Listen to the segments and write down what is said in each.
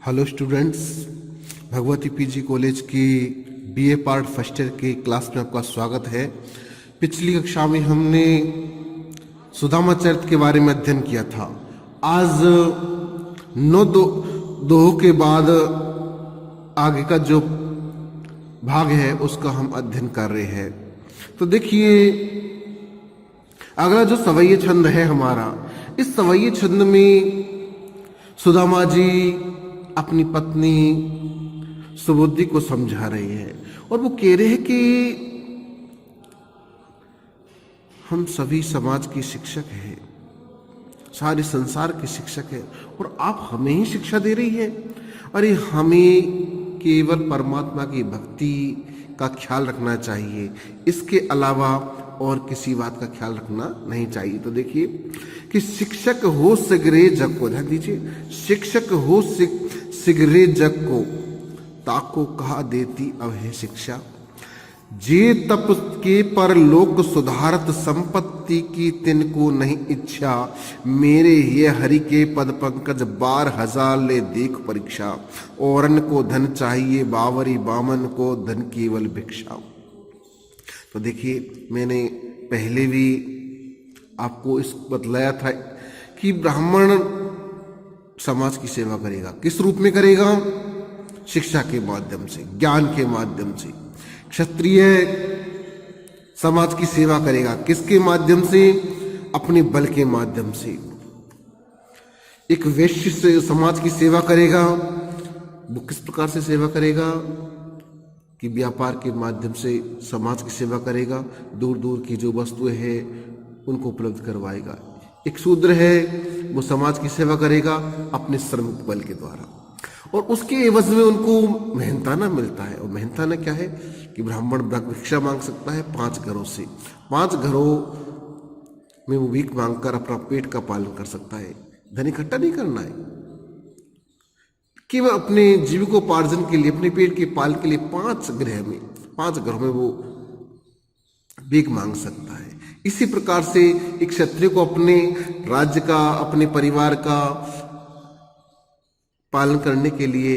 Hello students, Bhagwati PG college की BA part first year की class में आपका स्वागत है। पिछली कक्षा में हमने सुदामा चरित्र के बारे में अध्ययन किया था। आज नौ दोहों के बाद आगे का जो भाग है उसका हम अध्ययन कर रहे हैं। तो देखिए, अगला जो सवैये छंद है हमारा, इस सवैये छंद में सुदामा जी अपनी पत्नी सुबुद्धि को समझा रही है और वो कह रहे हैं कि हम सभी समाज के शिक्षक हैं, सारे संसार के शिक्षक हैं और आप हमें ही शिक्षा दे रही है। अरे हमें केवल परमात्मा की भक्ति का ख्याल रखना चाहिए, इसके अलावा और किसी बात का ख्याल रखना नहीं चाहिए। तो देखिए कि शिक्षक हो सिगरे जग को, ध्यान दीजिए, शिक्षक हो सिगरे जग को, ताको कहा देती अब है शिक्षा। जे तप के पर लोक सुधारत, संपत्ति की तिनको नहीं इच्छा। मेरे ये हरि के पद पंकज, 12,000 ले देख परीक्षा। औरन को धन चाहिए बावरी, बामन को धन केवल भिक्षा। तो देखिए, मैंने पहले भी आपको इस बतलाया था कि ब्राह्मण समाज की सेवा करेगा। किस रूप में करेगा? शिक्षा के माध्यम से, ज्ञान के माध्यम से। क्षत्रिय समाज की सेवा करेगा किसके माध्यम से? अपने बल के माध्यम से। एक वैश्य से समाज की सेवा करेगा, वो किस प्रकार से सेवा करेगा कि व्यापार के माध्यम से समाज की सेवा करेगा, दूर दूर की जो वस्तुएं हैं उनको उपलब्ध करवाएगा। एक शूद्र है, वो समाज की सेवा करेगा अपने श्रम बल के द्वारा, और उसके एवज में उनको मेहनताना मिलता है। और मेहनताना क्या है कि ब्राह्मण भिक्षा मांग सकता है 5 घरों से। 5 घरों में वो भीख मांगकर अपना पेट का पालन कर सकता है। धन इकट्ठा नहीं करना है, केवल अपने जीविकोपार्जन के लिए, अपने पेट के पालन के लिए 5 घरों में वो भीख मांग सकता है। इसी प्रकार से एक क्षत्रिय को अपने राज्य का, अपने परिवार का पालन करने के लिए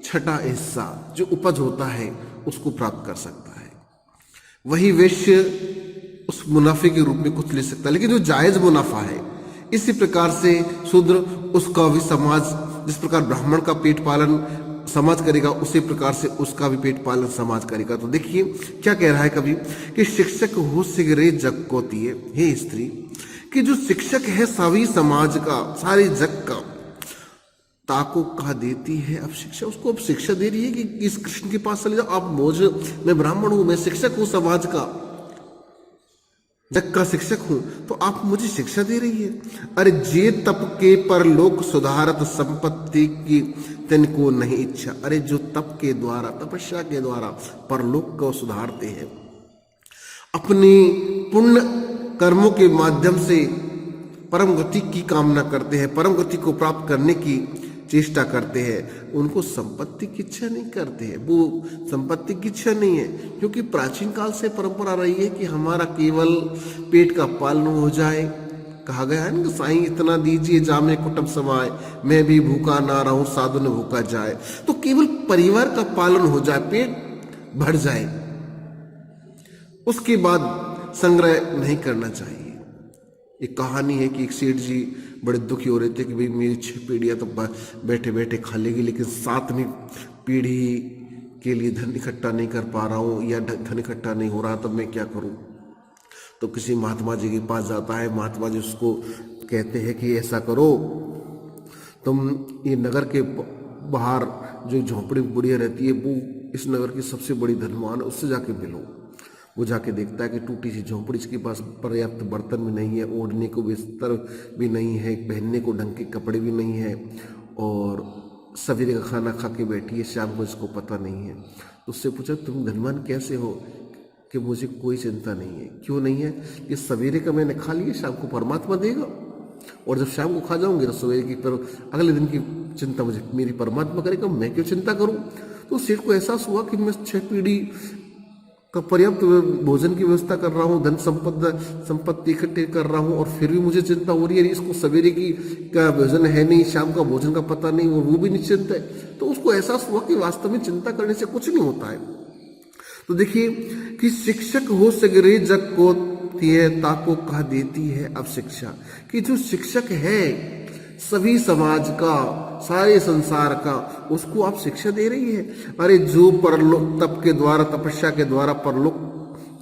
छठा हिस्सा जो उपज होता है उसको प्राप्त कर सकता है। वही वैश्य उस मुनाफे के रूप में कुछ ले सकता है, लेकिन जो जायज मुनाफा है। इसी प्रकार से शूद्र, उसका भी समाज, जिस प्रकार ब्राह्मण का पेट पालन समाज करेगा उसी प्रकार से उसका भी पेट पालन समाज करेगा। तो देखिए क्या कह रहा है कवि कि शिक्षक हो सिगरे जग को तिए, हे स्त्री, कि जो शिक्षक है सभी समाज का, सारे जग का, ताको कहा देती है अब शिक्षा। उसको अब शिक्षा दे रही है कि इस कृष्ण के पास चले जाओ, आप मौज, मैं ब्राह्मण हूं, मैं शिक्षक हूं, समाज का, जग का शिक्षक हूं, तो आप मुझे शिक्षा दे रही है। अरे जे तप के पर लोक सुधारत, संपत्ति की तिनको नहीं इच्छा। अरे जो तप के द्वारा, तपस्या के द्वारा परलोक को सुधारते हैं, अपने पुण्य कर्मों के माध्यम से परम गति की कामना करते हैं, परम गति को प्राप्त करने की चेष्टा करते हैं, उनको संपत्ति की इच्छा नहीं करते हैं। वो संपत्ति की इच्छा नहीं है, क्योंकि प्राचीन काल से परंपरा रही है कि हमारा केवल पेट का पालन हो जाए। कहा गया है ना, साईं इतना दीजिए जामे कुटुंब समाए, मैं भी भूखा ना रहूं साधु न भूखा जाए। तो केवल परिवार का पालन हो जाए, पेट भर जाए, उसके बाद संग्रह नहीं करना चाहिए। एक कहानी है कि एक सेठ जी बड़े दुखी हो रहे थे कि भाई मेरी 6 पीढ़ियां तो बैठे बैठे खा लेगी, लेकिन 7वीं पीढ़ी के लिए धन इकट्ठा नहीं कर पा रहा हूँ, या धन इकट्ठा नहीं हो रहा, तब मैं क्या करूँ? तो किसी महात्मा जी के पास जाता है। महात्मा जी उसको कहते हैं कि ऐसा करो, तुम ये नगर के बाहर जो झोंपड़ी बुढ़िया रहती है, वो इस नगर की सबसे बड़ी धनवान है, उससे जाके मिलो। वो जाके देखता है कि टूटी सी झोंपड़ी, इसके पास पर्याप्त बर्तन भी नहीं है, ओढ़ने को बिस्तर भी नहीं है, पहनने को ढंग के कपड़े भी नहीं है, और सवेरे का खाना खा के बैठी है, शाम को इसको पता नहीं है। तो उससे पूछा, तुम धनवान कैसे हो? कि मुझे कोई चिंता नहीं है। क्यों नहीं है? कि सवेरे का मैंने खा लिया, शाम को परमात्मा देगा, और जब शाम को खा जाऊंगी तो सवेरे की पर अगले दिन की चिंता मुझे मेरी परमात्मा करेगा, मैं क्यों चिंता करूं? तो सेठ को एहसास हुआ कि मैं 6 पीढ़ी का पर्याप्त भोजन की व्यवस्था कर रहा हूँ, धन संपत्ति इकट्ठे कर रहा हूँ, और फिर भी मुझे चिंता हो रही है इसको सवेरे की का भोजन है नहीं, शाम का भोजन का पता नहीं, और वो भी निश्चिंत है, तो उसको एहसास हुआ कि वास्तव में चिंता करने से कुछ नहीं होता है। तो देखिए कि शिक्षक हो सगरे जग को तिय ताको कह देती है अब शिक्षा, कि जो शिक्षक है सभी समाज का, सारे संसार का, उसको आप शिक्षा दे रही है। अरे जो परलोक तप के द्वारा, तपस्या के द्वारा परलोक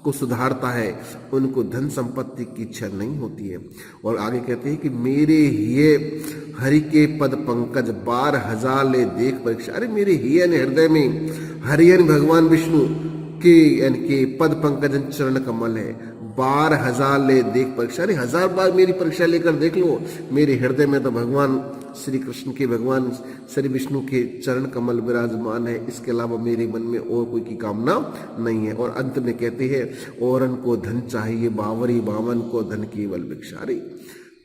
को सुधारता है, उनको धन संपत्ति की इच्छा नहीं होती है। और आगे कहते हैं कि मेरे हिये हरि के पद पंकज 12,000 ले देख परीक्षा। अरे मेरे हिये यानी हृदय में, हरि यानी भगवान विष्णु के यानी के पद पंकज चरण कमल है, 12,000 ले देख परीक्षा। अरे 1000 बार मेरी परीक्षा लेकर देख लो, मेरे हृदय में तो भगवान श्री कृष्ण के, भगवान श्री विष्णु के चरण कमल विराजमान है, इसके अलावा मेरे मन में और कोई की कामना नहीं है। और अंत में कहते हैं औरन को धन चाहिए बावरी, बावन को धन केवल भिक्षा। अरे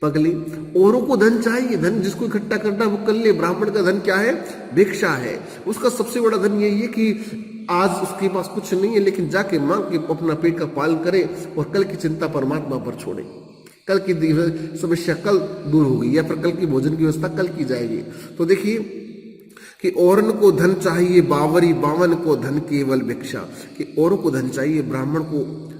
पगली, औरों को धन चाहिए, धन जिसको इकट्ठा करना वो कर ले। ब्राह्मण का धन क्या है? भिक्षा है। उसका सबसे बड़ा धन यही है कि आज उसके पास कुछ नहीं है, लेकिन जाके मांग के अपना पेट का पालन करे और कल की चिंता परमात्मा पर छोड़े। कल की समस्या कल दूर होगी, या फिर कल की भोजन की व्यवस्था कल की जाएगी। तो देखिए कि औरन को धन चाहिए बावरी, बावन को धन केवल भिक्षा, कि औरों को धन चाहिए, ब्राह्मण को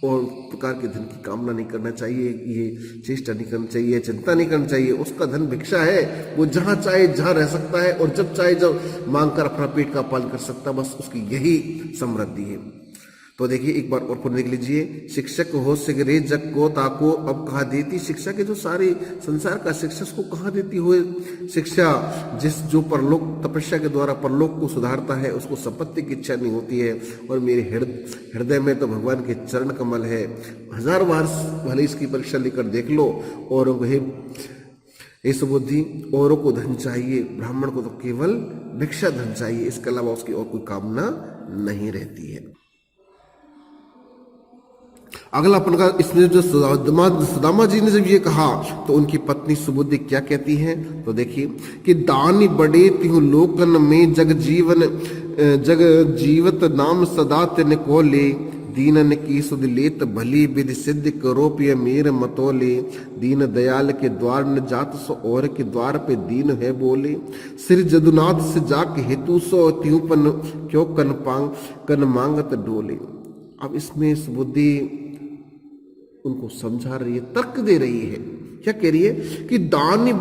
और प्रकार के धन की कामना नहीं करना चाहिए, ये चेष्टा नहीं करनी चाहिए, चिंता नहीं करनी चाहिए। उसका धन भिक्षा है, वो जहां चाहे जहां रह सकता है और जब चाहे जब मांग कर अपना पेट का पालन कर सकता है, बस उसकी यही समृद्धि है। तो देखिए एक बार और पढ़ देख लीजिए, शिक्षक हो सिगरे जग को ताको अब कहा देती शिक्षा, के जो सारे संसार का शिक्षक को कहा देती हो शिक्षा, जिस जो परलोक तपस्या के द्वारा परलोक को सुधारता है, उसको संपत्ति की इच्छा नहीं होती है। और मेरे हृदय में तो भगवान के चरण कमल है। 1000 बार भले इसकी परीक्षा लेकर देख लो। और वही इस बुद्धि, औरों को धन चाहिए, ब्राह्मण को तो केवल भिक्षा धन चाहिए, इसके अलावा उसकी और कोई कामना नहीं रहती है। अगला अपन का इसमें जो सुदामा जी ने जब ये कहा तो उनकी पत्नी सुबुद्धि क्या कहती है, तो देखिए कि दानी बड़े तिहु लोकन में जग जीवत नाम सदा तिन को ले, दीनन की सुध लेत भली विधि सिद्ध करो पिय मेर मतोले, दीन दयाल के द्वार न जात सो और के द्वार पे दीन है बोले, श्री जदुनाथ से जाके हेतु सो त्यूपन क्यों कन मांगत डोले। अब इसमें सुबुद्धि उनको समझा रही है, तर्क दे रही है। क्या कह रही है कि दानी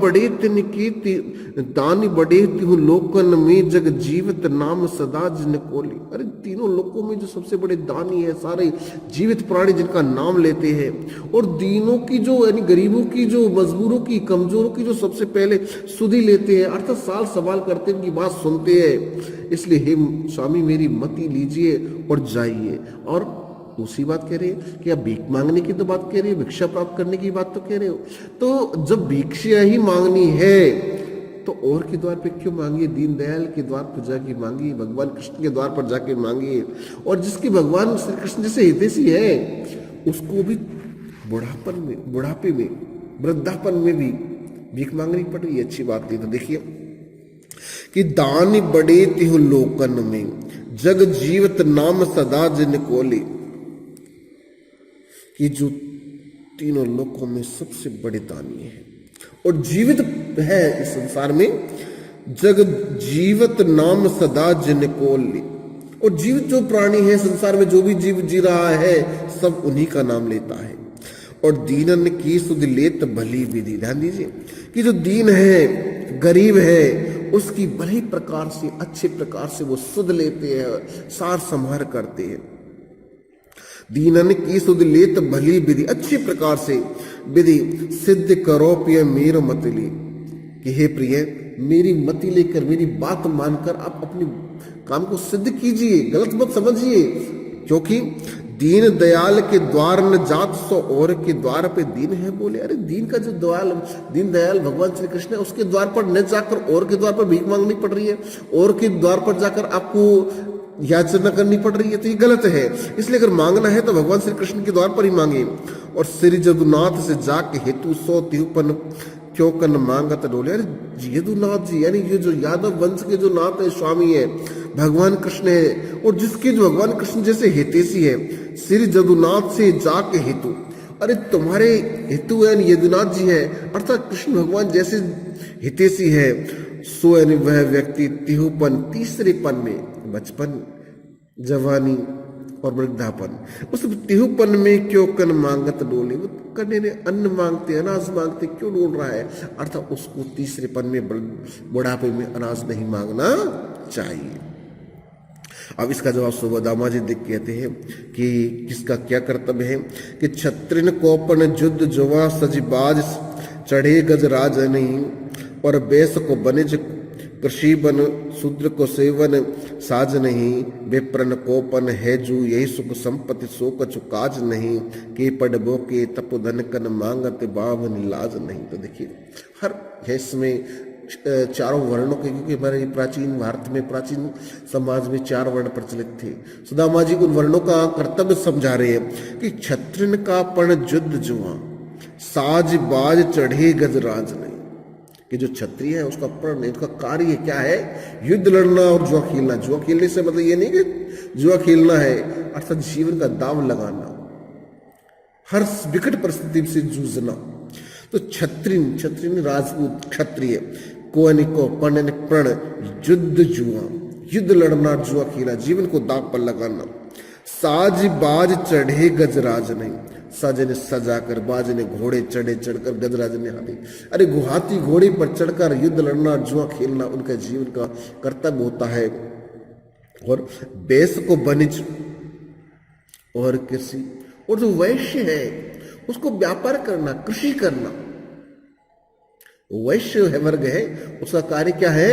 बड़े तिहु लोकन में जग जीवित नाम सदा जिन कोली। अरे तीनों लोकों में जो सबसे बड़े दानी है, सारे जीवित प्राणी जिनका नाम लेते हैं, और दीनों की जो यानी गरीबों की, जो मजबूरों की, कमजोरों की जो सबसे पहले सुधि लेते हैं, अर्थात साल सवाल करते हैं, उनकी बात सुनते हैं। इसलिए हे स्वामी मेरी मति लीजिए और जाइए। और दूसरी बात कह रहे हैं कि आप भीख मांगने की तो बात कह रहे हो, भिक्षा प्राप्त करने की बात तो कह रहे हो, तो जब भिक्षा ही मांगनी है तो और के द्वार पे क्यों मांगिए? दीनदयाल के द्वार पर जाके मांगिए, भगवान कृष्ण के द्वार पर जाके मांगिए। और जिसकी भगवान श्री कृष्ण जैसे हितैषी है, उसको भी बुढ़ापन में, बुढ़ापे में, वृद्धापन में भी भीख मांगनी पड़ रही है, अच्छी बात नहीं। तो देखिए कि दान बड़े तिहु लोकन में जग जीवत नाम सदा जिन कोले, कि जो तीनों लोकों में सबसे बड़े दानी है और जीवित है इस संसार में, जग जीवत नाम सदा जिन कोले, और जीवित जो प्राणी है संसार में, जो भी जीव जी रहा है, सब उन्हीं का नाम लेता है। और दीनन की सुध लेत भली विधि, ध्यान दीजिए कि जो दीन है, गरीब है, उसकी भली प्रकार से, अच्छे प्रकार से वो सुध लेते हैं, सार संहार करते हैं। दीनन की सुध लेत भली विधि, अच्छी प्रकार से विधि सिद्ध करो प्रिय मेर मतली, कि हे प्रिय मेरी मति लेकर, मेरी बात मानकर आप अपने काम को सिद्ध कीजिए, गलत मत समझिए। क्योंकि दीन दयाल के द्वार न जात सो और के द्वार पे दीन है बोले। अरे दीन का जो दीन दयाल भगवान श्री कृष्ण है, उसके द्वार पर न जाकर और के द्वार पर भीख मांगनी पड़ रही है, और के द्वार पर जाकर आपको याचना करनी पड़ रही है, तो ये गलत है। इसलिए अगर मांगना है तो भगवान श्री कृष्ण के द्वार पर ही मांगे। और श्री जदुनाथ से जाके हेतु सो त्युपन क्यों कन मांगत डोले। अरे यदुनाथ जी यानी ये जो यादव वंश के जो नाथ है, स्वामी है, भगवान कृष्ण है, और जिसके जो भगवान कृष्ण जैसे हितैषी है, श्री जदुनाथ से जाके हेतु, अरे तुम्हारे हेतु यानी यदुनाथ जी है, अर्थात कृष्ण भगवान जैसे हितैषी है, सो यानी वह व्यक्ति तिहुपन तीसरेपन में, बचपन, जवानी और वृद्धापन, उस तिहुपन में क्यों कन मांगत डोले, वो कन्ने ने अन्न मांगते, अनाज मांगते क्यों डोल रहा है, अर्थात उसको तीसरेपन में, बुढ़ापे में अनाज नहीं मांगना चाहिए। अब इसका जवाब सुभद्रामा जी देख कहते हैं कि किसका क्या कर्तव्य है कि छत्रिन कोपन जुद्ध जुआ सजबाज चढ़े गजराज नहीं, और बेस को बनिज कृषि बन शूद्र को सेवन साज नहीं, विप्रन कोपन है जू यही सुख संपत्ति सो कछु काज नहीं, के पड़बो के तप धन कन मांगत बावन लाज नहीं। तो देखिए हर हेस में चारों वर्णों के, क्योंकि हमारे प्राचीन भारत में, प्राचीन समाज में 4 वर्ण प्रचलित थे। सुदामा जी उन वर्णों का कर्तव्य समझा रहे हैं कि क्षत्रिन का पण जुद्ध जुआ साज बाज चढ़े गजराज नहीं, कि जो क्षत्रिय है उसका पण, उसका कार्य क्या है, युद्ध लड़ना और जुआ खेलना। जुआ खेलने से मतलब ये नहीं कि जुआ खेलना है, अर्थात जीवन का दाव लगाना, हर विकट परिस्थिति से जूझना। तो क्षत्रिय, क्षत्रिय राजपूत क्षत्रिय, को पण प्रण युद्ध जुआ, युद्ध लड़ना, जुआ खेला, जीवन को दाव पर लगाना। साज बाज चढ़े गजराज नहीं, साज ने सजाकर, बाज ने घोड़े चढ़े चढ़कर, गजराज ने हाथी, अरे गुहाती घोड़े पर चढ़कर युद्ध लड़ना, जुआ खेलना उनका जीवन का कर्तव्य होता है। और बेस को बनिज और कृषि, और जो वैश्य है उसको व्यापार करना, कृषि करना। वैश्य है वर्ग है, उसका कार्य क्या है,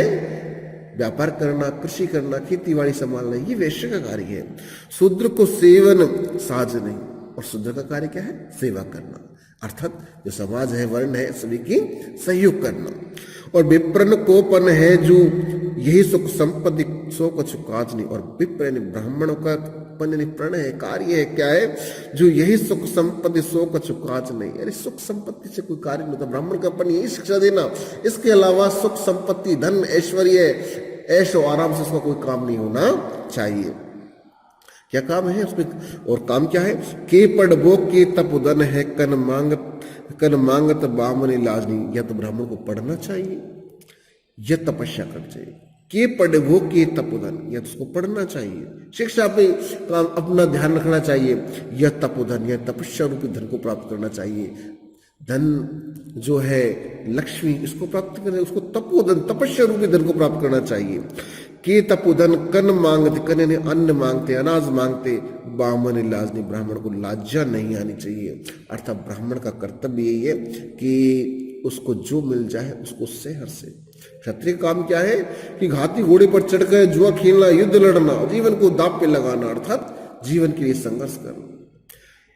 व्यापार करना, कृषि करना, खेती बाड़ी संभालना, ये वैश्य का कार्य है। शूद्र को सेवन साज नहीं, और शूद्र का कार्य क्या है, सेवा करना, अर्थात जो समाज है, वर्ण है, सभी की सहयोग करना। और विप्रन कोपन है जो यही सुख संपत्ति सो कछु काज नहीं, और विप्र यानी ब्राह्मणों का पन प्रण है, कार्य है, क्या है, जो यही सुख संपत्ति सो कछु काज नहीं, अरे सुख संपत्ति से कोई कार्य नहीं होता। ब्राह्मण का पन यही शिक्षा देना, इसके अलावा सुख संपत्ति, धन, ऐश्वर्य, ऐश और आराम से उसका कोई काम नहीं होना चाहिए। क्या काम है उसमें, और काम क्या है, के पढ़बो के तपुदन है कन मांगत बामनी लाजनी, या तो ब्राह्मण को पढ़ना चाहिए या तपस्या करनी चाहिए। के पढ़बो के तपोधन, या तो उसको पढ़ना चाहिए, शिक्षा पे अपना ध्यान रखना चाहिए, या तपोधन या तपस्या रूपी धन को प्राप्त करना चाहिए। धन जो है लक्ष्मी, इसको प्राप्त करें, उसको तपोधन, तपस्या रूपी धन को प्राप्त करना चाहिए। के तपोधन कन मांगते, कन ने अन्न मांगते, अनाज मांगते, बामन लाजनी, ब्राह्मण को लाज्जा नहीं आनी चाहिए। अर्थात ब्राह्मण का कर्तव्य यही है कि उसको जो मिल जाए उसको सेहर से। क्षत्रिय काम क्या है कि हाथी घोड़े पर चढ़कर जुआ खेलना, युद्ध लड़ना, जीवन को दांव पे लगाना, अर्थात जीवन के लिए संघर्ष करना।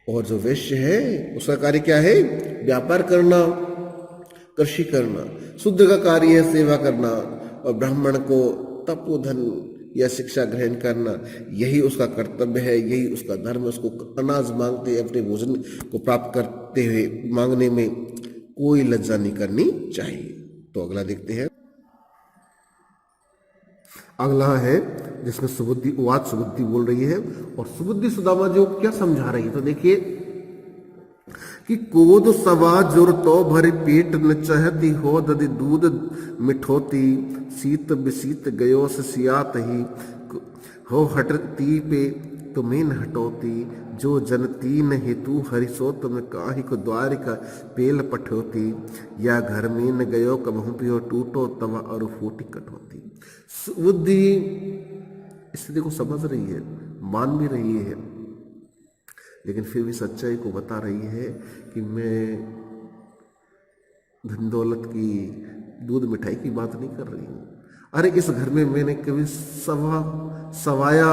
और जो वैश्य है उसका कार्य क्या है, व्यापार करना, कृषि करना। शूद्र का कार्य है सेवा करना, और ब्राह्मण को तपोधन या शिक्षा ग्रहण करना, यही उसका कर्तव्य है, यही उसका धर्म है। उसको अनाज मांगते, अपने भोजन को प्राप्त करते हुए मांगने में कोई लज्जा नहीं करनी चाहिए। तो अगला देखते हैं। अगला है जिसमें सुबुद्धि उवाच, सुबुद्धि बोल रही है, और सुबुद्धि सुदामा जी को क्या समझा रही है, तो देखिए कि कोद सवा जुर तो भरी पेट न चहती हो, दधि दूध मिठोती, शीत बिशीत गयो से सियात ही हो, हटती पे तुम्हें न हटोती, जो जनती न हेतु हरिसो तुम काहि को द्वार का पेल पठोती, या घर में न गयो कबहू पियो टूटो तवा और फूटी कटोती। बुद्धि स्थिति को समझ रही है, मान भी रही है, लेकिन फिर भी सच्चाई को बता रही है कि मैं धन दौलत की, दूध मिठाई की बात नहीं कर रही हूँ। अरे इस घर में मैंने कभी सवाया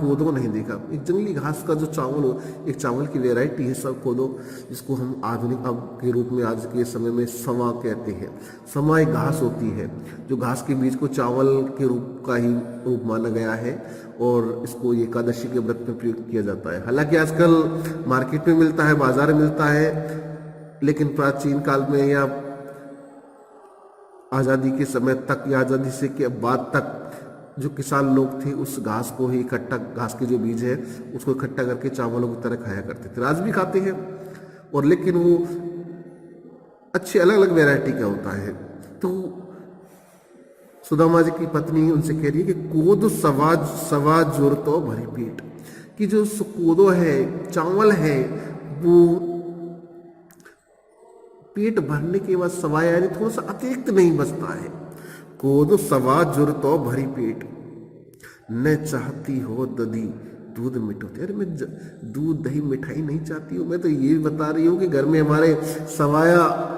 कोदो नहीं देखा। एक जंगली घास का जो चावल हो, एक चावल की वैरायटी है सब कोदो, जिसको हम आधुनिक अब के रूप में आज के समय में सवा कहते हैं। सवा एक घास होती है, जो घास के बीज को चावल के रूप का ही रूप माना गया है, और इसको एकादशी के व्रत में प्रयोग किया जाता है। हालांकि आजकल मार्केट में मिलता है, बाजार में मिलता है, लेकिन प्राचीन काल में या आज़ादी के समय तक या आज़ादी से के बाद तक जो किसान लोग थे उस घास को ही इकट्ठा, घास के जो बीज है उसको इकट्ठा करके चावलों की तरह खाया करते थे। आज भी खाते हैं, और लेकिन वो अच्छी अलग अलग वैरायटी का होता है। तो सुदामा जी की पत्नी उनसे कह रही है कि कोदो सवा जोर तो भरी पेट, कि जो कोदो है, चावल है, वो पेट भरने के बाद सवा यानी थोड़ा सा अतिरिक्त नहीं बचता है। कोदो सवा जोर तो भरी पेट, न चाहती हो दधी दूध मिठोती। अरे मैं दूध दही मिठाई नहीं चाहती हूँ, मैं तो ये बता रही हूँ कि घर में हमारे सवाया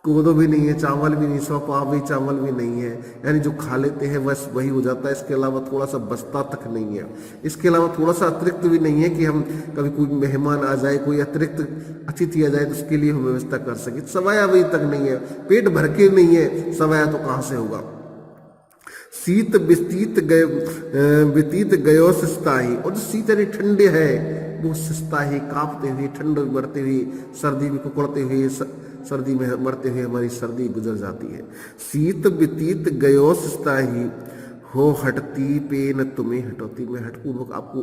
कोदो भी नहीं है, चावल भी नहीं, सौ पाव भी चावल भी नहीं है, यानी जो खा लेते हैं बस वही हो जाता है। इसके अलावा थोड़ा सा बचता तक नहीं है। इसके अलावा थोड़ा सा अतिरिक्त भी नहीं है कि हम कभी कोई मेहमान आ जाए, कोई अतिरिक्त अतिथि आ जाए तो उसके लिए हम व्यवस्था कर सके। सवाया भी तक नहीं है, पेट भर के नहीं है, सवाया तो कहाँ से होगा। शीत व्यतीत गयो सिस्ताही, और जो शीत यानी ठंडे है वो सिस्ताही, कांपते हुए, ठंड मरते हुए, सर्दी में कुकड़ते हुए, सर्दी में मरते हुए हमारी सर्दी गुजर जाती है। शीत व्यतीत गयो सिस्ताही, हो हटती पे न तुम्हें हटोती। मैं हटपूर्वक आपको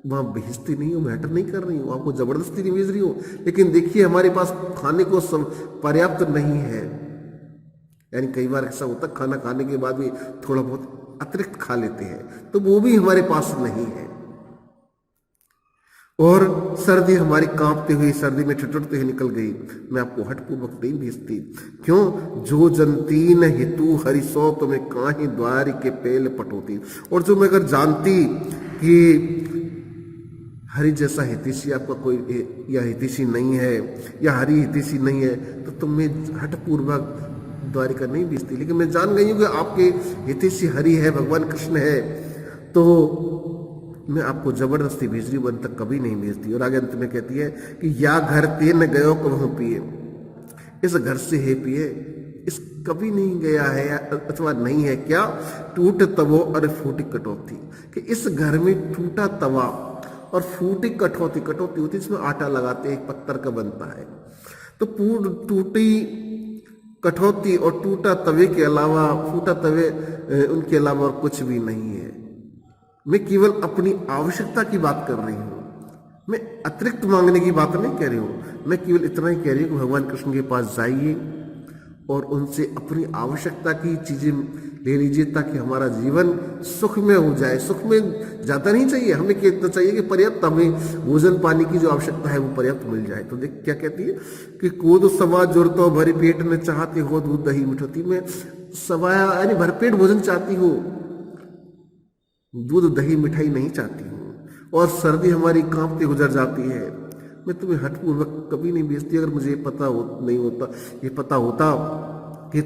वहां भेजती नहीं हूँ, मैं हट नहीं कर रही हूँ, आपको जबरदस्ती नहीं भेज रही हूँ, लेकिन देखिए हमारे पास खाने को पर्याप्त नहीं है। यानी कई बार ऐसा होता है खाना खाने के बाद भी थोड़ा बहुत अतिरिक्त खा लेते हैं, तो वो भी हमारे पास नहीं है। और सर्दी हमारी कांपते हुई, सर्दी में ठिठुरते हुए निकल गई, मैं आपको हठपूर्वक नहीं भेजती। क्यों? जो जनती न हितु हरिसो तुम्हें काहे द्वार के पेल पटोती। और जो मैं अगर जानती कि हरि जैसा हितैषी आपका कोई या हितैषी नहीं है, या हरि हितैषी नहीं है, तो तुम्हें हठपूर्वक द्वारिका नहीं भेजती। लेकिन मैं जान गई हूँ कि आपके हितैषी हरि है, भगवान कृष्ण है, तो मैं आपको जबरदस्ती भेज रही हूँ, वन तक कभी नहीं भेजती। और आगे अंत में कहती है कि या घर ते न गयो कहूँ पिए, इस घर से है पिए, इस कभी नहीं गया है अथवा नहीं है क्या। टूट तवो और फूटी कटौती, कि इस घर में टूटा तवा और फूटी कटौती, कटौती होती है जिसमें आटा लगाते हैं, एक पत्थर का बनता है। तो टूटी कटौती और टूटा तवे के अलावा, फूटा तवे उनके अलावा और कुछ भी नहीं है। मैं केवल अपनी आवश्यकता की बात कर रही हूँ, मैं अतिरिक्त मांगने की बात नहीं कह रही हूँ। मैं केवल इतना ही कह रही हूँ कि भगवान कृष्ण के पास जाइए और उनसे अपनी आवश्यकता की चीजें ले लीजिए, ताकि हमारा जीवन सुख में हो जाए। सुख में ज्यादा नहीं चाहिए, हमें इतना चाहिए कि पर्याप्त हमें भोजन पानी की जो आवश्यकता है वो पर्याप्त मिल जाए। तो देख क्या कहती है कि कोदो सवा जोरतो भरी पेट न चाहती हो दूध दही मिठोती। मैं सवाया यानी भरपेट भोजन चाहती हूँ, दूध दही मिठाई नहीं चाहती हूँ। और सर्दी हमारी कांपते गुजर जाती है, मैं तुम्हें हठपूर्वक कभी नहीं भेजती। अगर मुझे ये पता होता कि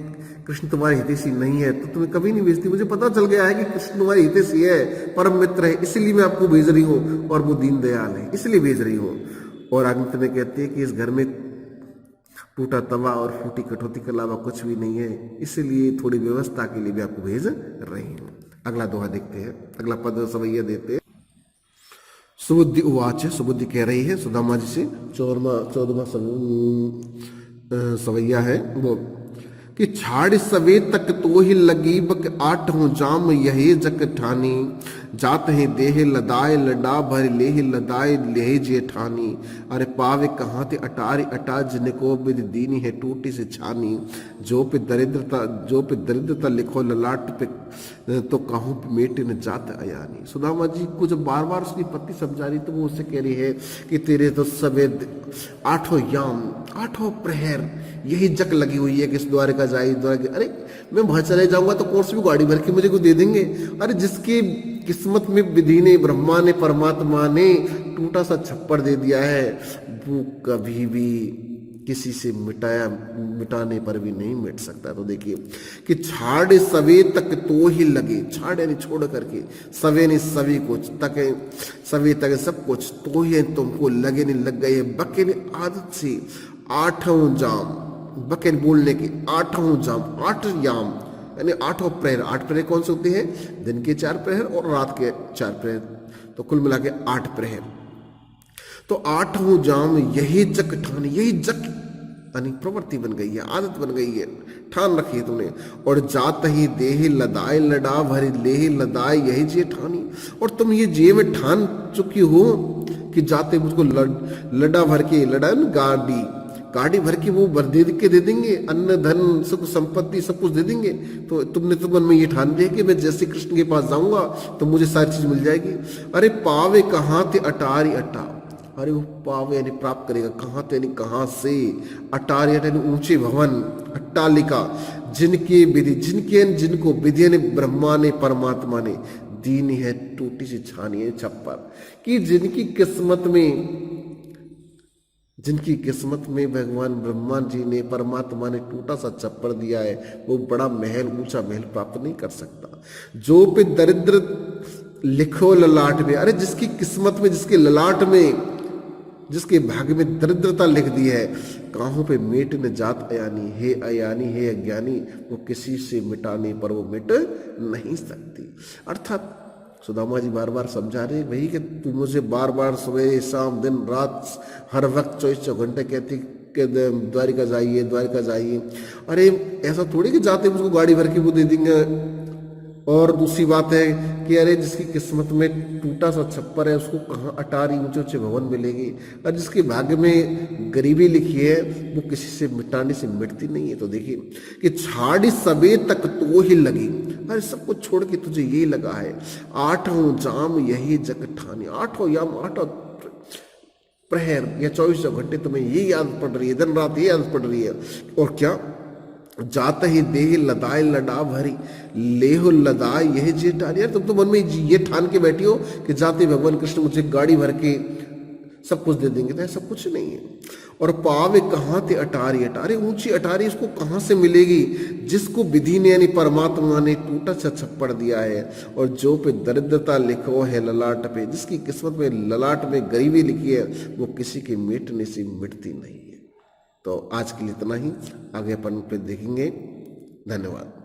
कृष्ण तुम्हारे हितैषी नहीं है तो तुम्हें कभी नहीं भेजती। मुझे पता चल गया है कि कृष्ण तुम्हारे हितैषी है, परम मित्र है, इसलिए मैं आपको भेज रही हूँ, और वो दीन दयाल है इसलिए भेज रही हूँ। और अंत में कहते हैं कि इस घर में टूटा तवा और फूटी कटौती के अलावा कुछ भी नहीं है, इसलिए थोड़ी व्यवस्था के लिए भी आपको भेज रही हूँ। अगला दोहा देखते हैं, अगला पद सवैया देते हैं। सुबुद्धि उवाच, सुबुद्धि कह रही है सुदामा जी से, 14वां सवैया है वो, कि छाड़ सवे तक तो ही लगी बक आठों जाम यही जक ठानी। जात है देह लदाए लडा भर लेह लदाए लेह जेठानी। अरे पावे कहाँ थे अटारी अटा जिनको बिद दीनी है टूटी से छानी। जो पे दरिद्रता लिखो ललाट पे तो कहूँ पे मेटे न जात अयानी। सुदामा जी को जब बार बार उसकी पत्नी समझा रही तो वो उससे कह रही है कि तेरे तो सवेद आठों याम, आठों प्रहर यही जक लगी हुई है कि इस द्वार का जाए, द्वार के। अरे मैं वहां चले जाऊंगा तो कौन सी भी गाड़ी भर के मुझे को दे देंगे। अरे जिसकी किस्मत में विधि ने, ब्रह्मा ने, परमात्मा ने टूटा सा छप्पर दे दिया है, वो कभी भी किसी से मिटाने पर भी नहीं मिट सकता। तो देखिए कि छाड़ सवे तक तो ही लगे, छाड़ यानी छोड़ करके, सवे ने सभी कुछ, तक सवे तक सब कुछ, तो ही तुमको लगे नहीं लग गए। बके ने आदत से आठों जाम, बके बोलने के आठों जाम, 8 याम यानी 8 प्रहर। 8 प्रहर कौन से होते हैं? दिन के 4 प्रहर और रात के 4 प्रहर, तो कुल मिला के 8 प्रहर। तो 8 जाम यही जक ठानी, यही जक यानी प्रवृत्ति बन गई है, आदत बन गई है, ठान रखी है तुमने। और जात ही देह लदाए लडा भरी लेह लदाए यही जे ठानी, और तुम ये जे में ठान चुकी हो कि जाते मुझको लडा भर के, लडा गाड़ी भर के वो भर दे के दे देंगे, अन्न धन सुख संपत्ति सब कुछ दे देंगे। तो तुमने तो मन में ये ठान लिया कि मैं जैसे कृष्ण के पास जाऊंगा तो मुझे सारी चीज मिल जाएगी। अरे पावे कहाँ थे अटारी अटा, अरे वो पावे यानी प्राप्त करेगा, कहाँ थे यानी कहाँ से, अटारी यानी ऊंचे भवन, अट्टालिका, जिनके विधि, जिनको विधि ने ब्रह्मा ने परमात्मा ने दीनी है टूटी सी छानी है छप्पर, कि जिनकी किस्मत में भगवान ब्रह्मा जी ने परमात्मा ने टूटा सा छप्पर दिया है, वो बड़ा महल, ऊंचा महल प्राप्त नहीं कर सकता। जो पे दरिद्र लिखो ललाट में, अरे जिसकी किस्मत में, जिसके ललाट में, जिसके भाग्य में दरिद्रता लिख दी है, काहों पे मेट न जात अयानी, हे अयानी हे अज्ञानी, वो किसी से मिटाने पर वो मिट नहीं सकती। अर्थात सुदामा जी बार बार समझा रहे वही कि तू मुझे बार बार सुबह शाम दिन रात हर वक्त 24 घंटे कहती कि द्वारिका जाइए द्वारिका जाइए। अरे ऐसा थोड़ी कि जाते मुझको गाड़ी भर के वो दे देंगे। और दूसरी बात है कि अरे जिसकी किस्मत में टूटा सा छप्पर है उसको कहाँ अटारी ऊंचे ऊंचे भवन मिलेगी, और जिसके भाग्य में गरीबी लिखी है वो किसी से मिटाने से मिटती नहीं है। तो देखिए कि छाड़ी सबे तक तो ही लगी, अरे सब कुछ छोड़ के तुझे यही लगा है, आठों जाम यही जग ठानी, आठों याम, आठों प्रहर या 24 घंटे तुम्हें यही आदत पड़ रही है, दिन रात यही आदत पड़ रही है। और क्या जाता ही देह लदाए लडा भरी लेहो लदाए यही जे ठानी, यार तुम तो मन में ये ठान के बैठी हो कि जाते भगवान कृष्ण मुझे गाड़ी भर के सब कुछ दे देंगे, तो ऐसा कुछ नहीं है। और पावे कहाँ थे अटारी अटारी, ऊंची अटारी इसको कहाँ से मिलेगी, जिसको विधि ने यानी परमात्मा ने टूटा सा छप्पड़ दिया है। और जो पे दरिद्रता लिखो है ललाट पे, जिसकी किस्मत में ललाट में गरीबी लिखी है, वो किसी के मिटने से मिटती नहीं है। तो आज के लिए इतना ही, आगे अपन पे देखेंगे। धन्यवाद।